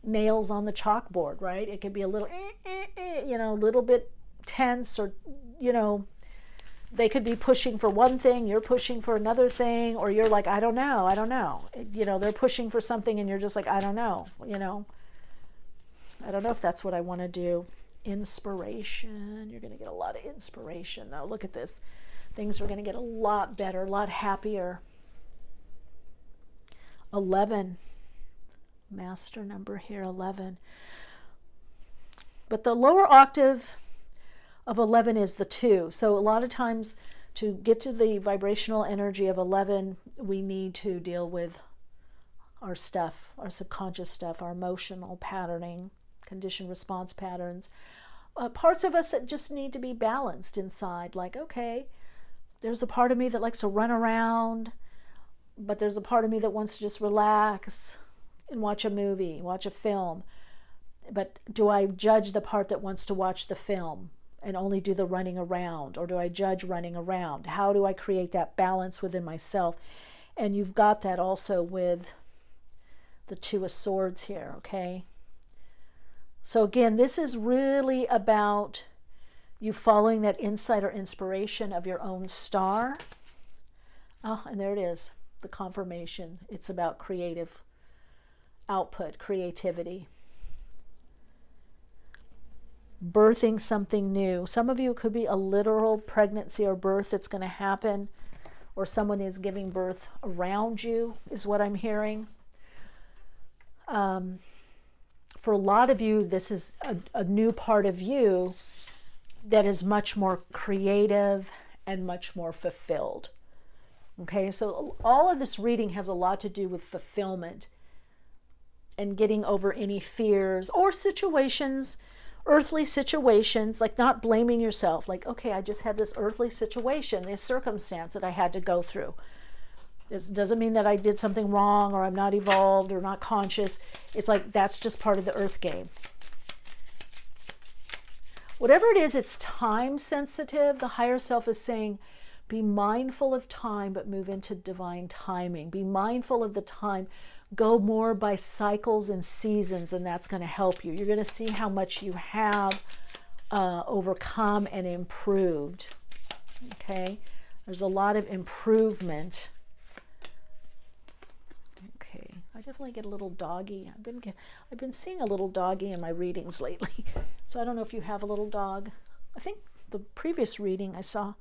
nails on the chalkboard, right? It could be a little, you know, a little bit tense, or, you know, they could be pushing for one thing, you're pushing for another thing, or you're like, I don't know. You know, they're pushing for something and you're just like, I don't know, you know. I don't know if that's what I want to do. Inspiration. You're going to get a lot of inspiration, though. Look at this. Things are going to get a lot better, a lot happier. 11. Master number here, 11. But the lower octave of 11 is the 2. So a lot of times to get to the vibrational energy of 11, we need to deal with our stuff, our subconscious stuff, our emotional patterning, conditioned response patterns. Parts of us that just need to be balanced inside. Like, okay, there's a part of me that likes to run around, but there's a part of me that wants to just relax and watch a movie, watch a film. But do I judge the part that wants to watch the film and only do the running around, or do I judge running around? How do I create that balance within myself? And you've got that also with the Two of Swords here, okay? So again, this is really about you following that insight or inspiration of your own star. Oh, and there it is, the confirmation. It's about creative output, creativity. Birthing something new. Some of you, it could be a literal pregnancy or birth that's going to happen, or someone is giving birth around you, is what I'm hearing. For a lot of you, this is a new part of you that is much more creative and much more fulfilled. Okay, so all of this reading has a lot to do with fulfillment and getting over any fears or situations, earthly situations, like not blaming yourself. Like, okay, I just had this earthly situation, this circumstance that I had to go through. It doesn't mean that I did something wrong or I'm not evolved or not conscious. It's like that's just part of the earth game. Whatever it is, it's time sensitive. The higher self is saying, be mindful of time, but move into divine timing. Be mindful of the time. Go more by cycles and seasons, and that's going to help you. You're going to see how much you have overcome and improved. Okay? There's a lot of improvement. Okay, I definitely get a little doggy. I've been seeing a little doggy in my readings lately. So I don't know if you have a little dog. I think the previous reading I saw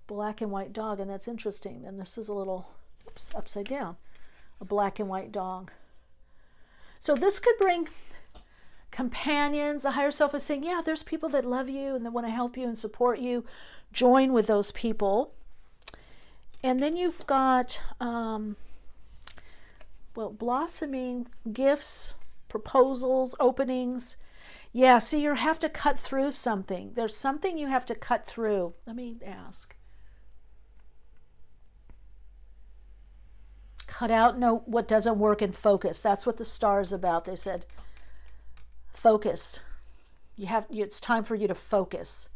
black and white dog, and that's interesting. And this is a little, oops, upside down, a black and white dog. So this could bring companions. The higher self is saying, yeah, there's people that love you and that want to help you and support you. Join with those people. And then you've got, blossoming, gifts, proposals, openings. Yeah, see, you have to cut through something. There's something you have to cut through. Let me ask. Cut out what doesn't work and focus. That's what the star is about. They said, focus. It's time for you to focus.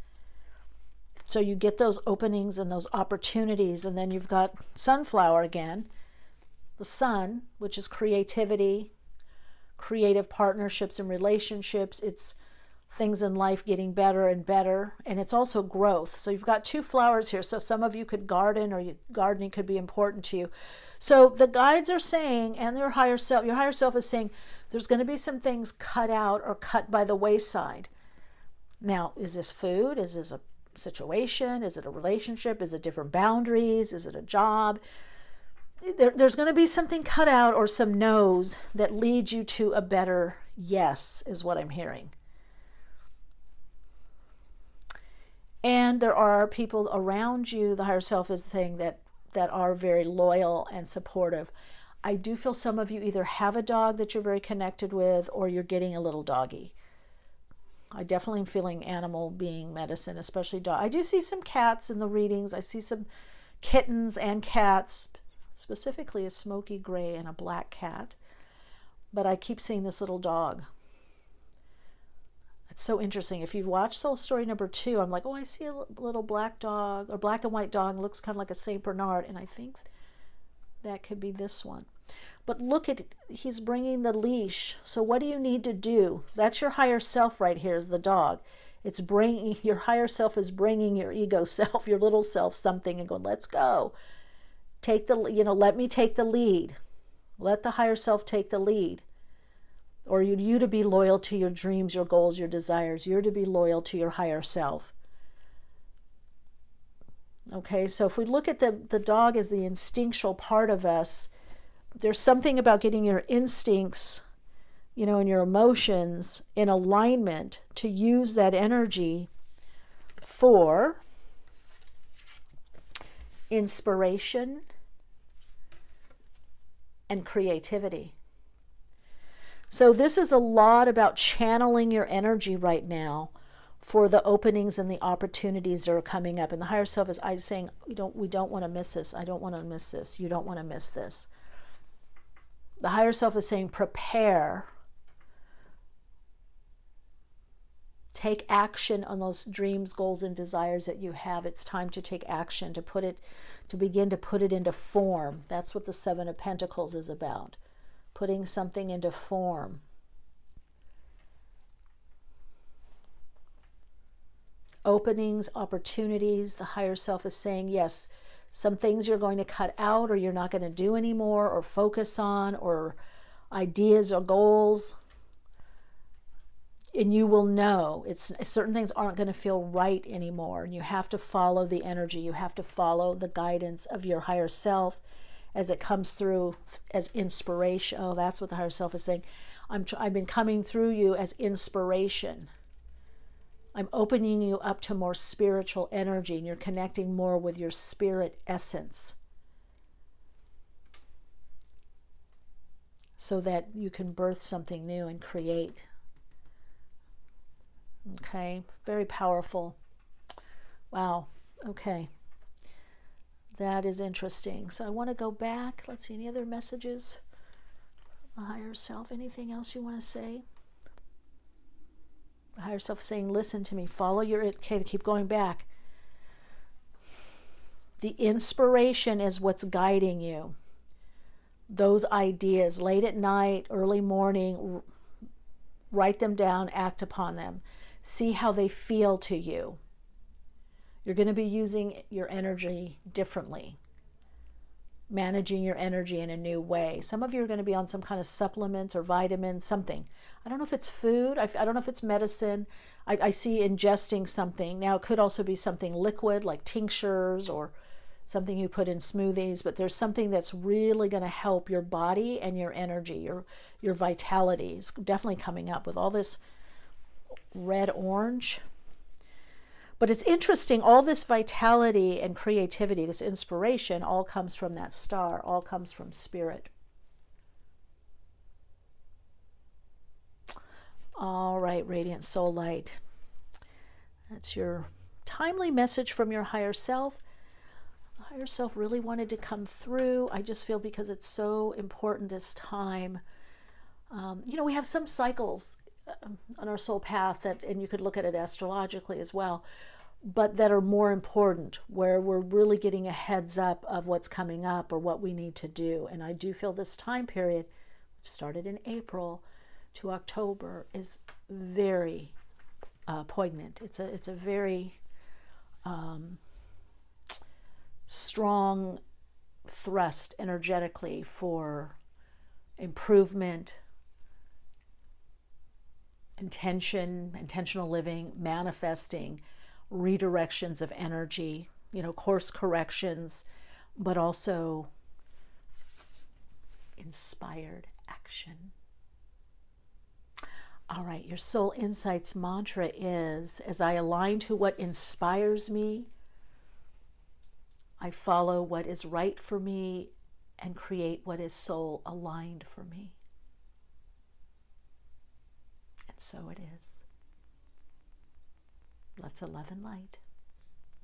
So you get those openings and those opportunities, and then you've got sunflower again, the sun, which is creativity, creative partnerships and relationships. It's things in life getting better and better, and it's also growth. So you've got two flowers here. So some of you could garden, or gardening could be important to you. So the guides are saying, and your higher self is saying, there's going to be some things cut out or cut by the wayside. Now, is this food? Is this a situation? Is it a relationship? Is it different boundaries? Is it a job? There's going to be something cut out or some no's that lead you to a better yes, is what I'm hearing. And there are people around you, the higher self is saying, that are very loyal and supportive. I do feel some of you either have a dog that you're very connected with, or you're getting a little doggy. I definitely am feeling animal being medicine, especially dog. I do see some cats in the readings. I see some kittens and cats, specifically a smoky gray and a black cat. But I keep seeing this little dog. It's so interesting. If you watch Soul Story number 2, I'm like, oh, I see a little black dog, or black and white dog, looks kind of like a Saint Bernard, and I think that could be this one. But look at it, he's bringing the leash. So what do you need to do? That's your higher self right here, is the dog. It's bringing, your higher self is bringing your ego self, your little self, something, and going, let's go. Take the, let me take the lead. Let the higher self take the lead. Or you to be loyal to your dreams, your goals, your desires. You're to be loyal to your higher self. Okay, so if we look at the dog as the instinctual part of us, there's something about getting your instincts, and your emotions in alignment to use that energy for inspiration and creativity. So this is a lot about channeling your energy right now for the openings and the opportunities that are coming up. And the higher self is saying, we don't want to miss this. I don't want to miss this. You don't want to miss this. The higher self is saying, prepare Take action on those dreams, goals, and desires that you have. It's time to take action, to begin to put it into form. That's what the Seven of Pentacles is about. Putting something into form. Openings, opportunities. The higher self is saying, yes, some things you're going to cut out, or you're not going to do anymore, or focus on, or ideas or goals. And you will know certain things aren't going to feel right anymore. And you have to follow the energy. You have to follow the guidance of your higher self as it comes through as inspiration. Oh, that's what the higher self is saying. I've been coming through you as inspiration. I'm opening you up to more spiritual energy, and you're connecting more with your spirit essence, so that you can birth something new and create. Okay, very powerful. Wow, okay. That is interesting. So I want to go back. Let's see, any other messages? The higher self, anything else you want to say? The higher self saying, listen to me, follow your, okay, keep going back. The inspiration is what's guiding you. Those ideas, late at night, early morning, write them down, act upon them. See how they feel to you. You're going to be using your energy differently, managing your energy in a new way. Some of you are going to be on some kind of supplements or vitamins, something. I don't know if it's food. I don't know if it's medicine. I see ingesting something. Now, it could also be something liquid like tinctures or something you put in smoothies, but there's something that's really going to help your body and your energy, your vitality is definitely coming up with all this red, orange. But it's interesting, all this vitality and creativity, this inspiration, all comes from that star, all comes from spirit. All right, Radiant Soul Light. That's your timely message from your higher self. The higher self really wanted to come through. I just feel because it's so important this time. We have some cycles on our soul path that, and you could look at it astrologically as well, but that are more important, where we're really getting a heads up of what's coming up or what we need to do. And I do feel this time period, which started in April to October, is very poignant. It's a very strong thrust energetically for improvement, intentional living, manifesting, redirections of energy, course corrections, but also inspired action. All right, your Soul Insights mantra is, as I align to what inspires me, I follow what is right for me and create what is soul aligned for me. And so it is. Let's love and light.